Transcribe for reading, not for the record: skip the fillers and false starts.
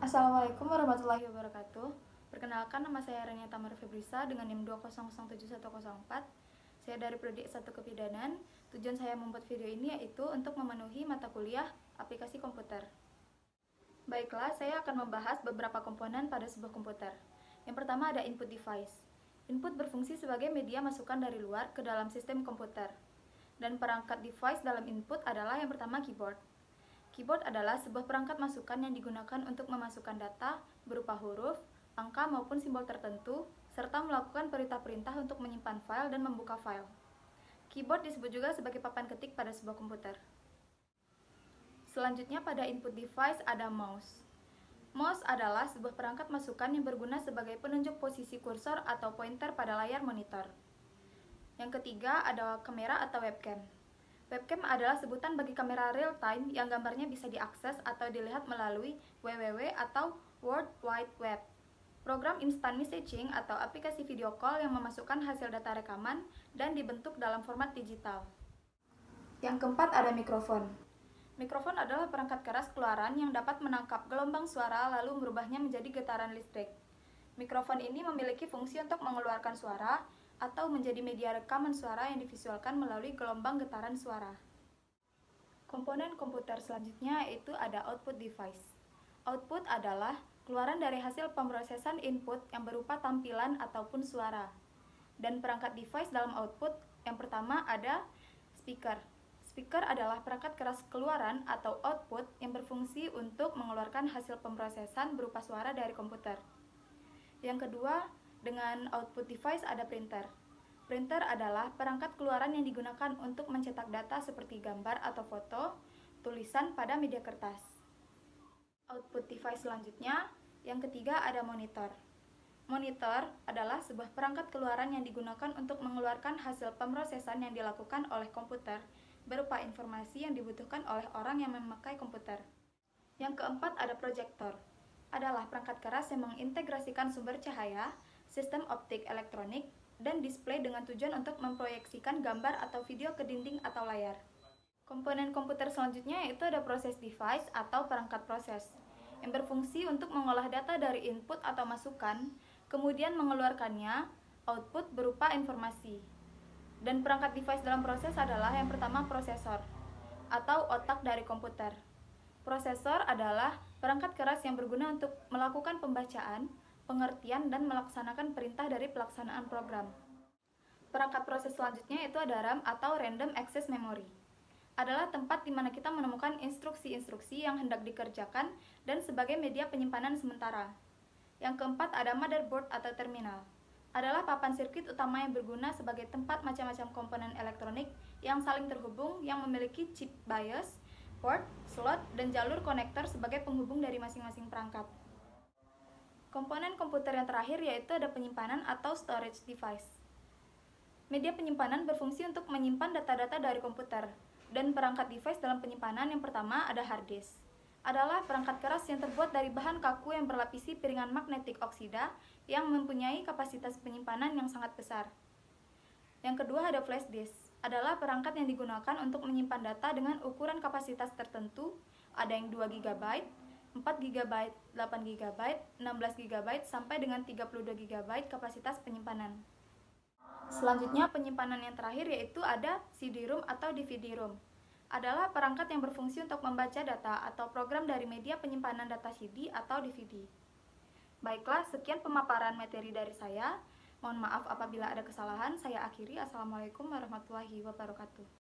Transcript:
Assalamualaikum warahmatullahi wabarakatuh. Perkenalkan, nama saya Rania Tamar Febrisa dengan NIM 2007104. Saya dari Prodi S1 Kebidanan. Tujuan saya membuat video ini yaitu untuk memenuhi mata kuliah aplikasi komputer. Baiklah, saya akan membahas beberapa komponen pada sebuah komputer. Yang pertama ada input device. Input berfungsi sebagai media masukan dari luar ke dalam sistem komputer. Dan perangkat device dalam input adalah yang pertama keyboard. Keyboard adalah sebuah perangkat masukan yang digunakan untuk memasukkan data berupa huruf, angka maupun simbol tertentu, serta melakukan perintah-perintah untuk menyimpan file dan membuka file. Keyboard disebut juga sebagai papan ketik pada sebuah komputer. Selanjutnya pada input device ada mouse. Mouse adalah sebuah perangkat masukan yang berguna sebagai penunjuk posisi kursor atau pointer pada layar monitor. Yang ketiga ada kamera atau webcam. Webcam adalah sebutan bagi kamera real-time yang gambarnya bisa diakses atau dilihat melalui www atau World Wide Web. Program instant messaging atau aplikasi video call yang memasukkan hasil data rekaman dan dibentuk dalam format digital. Yang keempat ada mikrofon. Mikrofon adalah perangkat keras keluaran yang dapat menangkap gelombang suara lalu merubahnya menjadi getaran listrik. Mikrofon ini memiliki fungsi untuk mengeluarkan suara atau menjadi media rekaman suara yang divisualkan melalui gelombang getaran suara. Komponen komputer selanjutnya yaitu ada output device. Output adalah keluaran dari hasil pemrosesan input yang berupa tampilan ataupun suara. Dan perangkat device dalam output yang pertama ada speaker. Speaker adalah perangkat keras keluaran atau output yang berfungsi untuk mengeluarkan hasil pemrosesan berupa suara dari komputer. Yang kedua, dengan output device ada printer. Printer adalah perangkat keluaran yang digunakan untuk mencetak data seperti gambar atau foto, tulisan pada media kertas. Output device selanjutnya, yang ketiga ada monitor. Monitor adalah sebuah perangkat keluaran yang digunakan untuk mengeluarkan hasil pemrosesan yang dilakukan oleh komputer berupa informasi yang dibutuhkan oleh orang yang memakai komputer. Yang keempat ada proyektor. Adalah perangkat keras yang mengintegrasikan sumber cahaya, sistem optik elektronik, dan display dengan tujuan untuk memproyeksikan gambar atau video ke dinding atau layar. Komponen komputer selanjutnya yaitu ada proses device atau perangkat proses, yang berfungsi untuk mengolah data dari input atau masukan, kemudian mengeluarkannya, output berupa informasi. Dan perangkat device dalam proses adalah yang pertama prosesor, atau otak dari komputer. Prosesor adalah perangkat keras yang berguna untuk melakukan pembacaan, pengertian, dan melaksanakan perintah dari pelaksanaan program. Perangkat proses selanjutnya itu ada RAM atau Random Access Memory. Adalah tempat di mana kita menemukan instruksi-instruksi yang hendak dikerjakan dan sebagai media penyimpanan sementara. Yang keempat ada motherboard atau terminal. Adalah papan sirkuit utama yang berguna sebagai tempat macam-macam komponen elektronik yang saling terhubung yang memiliki chip BIOS, port, slot, dan jalur konektor sebagai penghubung dari masing-masing perangkat. Komponen komputer yang terakhir yaitu ada penyimpanan atau storage device. Media penyimpanan berfungsi untuk menyimpan data-data dari komputer, dan perangkat device dalam penyimpanan yang pertama ada hard disk. Adalah perangkat keras yang terbuat dari bahan kaku yang berlapisi piringan magnetik oksida yang mempunyai kapasitas penyimpanan yang sangat besar. Yang kedua ada flash disk. Adalah perangkat yang digunakan untuk menyimpan data dengan ukuran kapasitas tertentu, ada yang 2 GB, 4 GB, 8 GB, 16 GB, sampai dengan 32 GB kapasitas penyimpanan. Selanjutnya penyimpanan yang terakhir yaitu ada CD-ROM atau DVD-ROM. Adalah perangkat yang berfungsi untuk membaca data atau program dari media penyimpanan data CD atau DVD. Baiklah, sekian pemaparan materi dari saya. Mohon maaf apabila ada kesalahan. Saya akhiri. Assalamualaikum warahmatullahi wabarakatuh.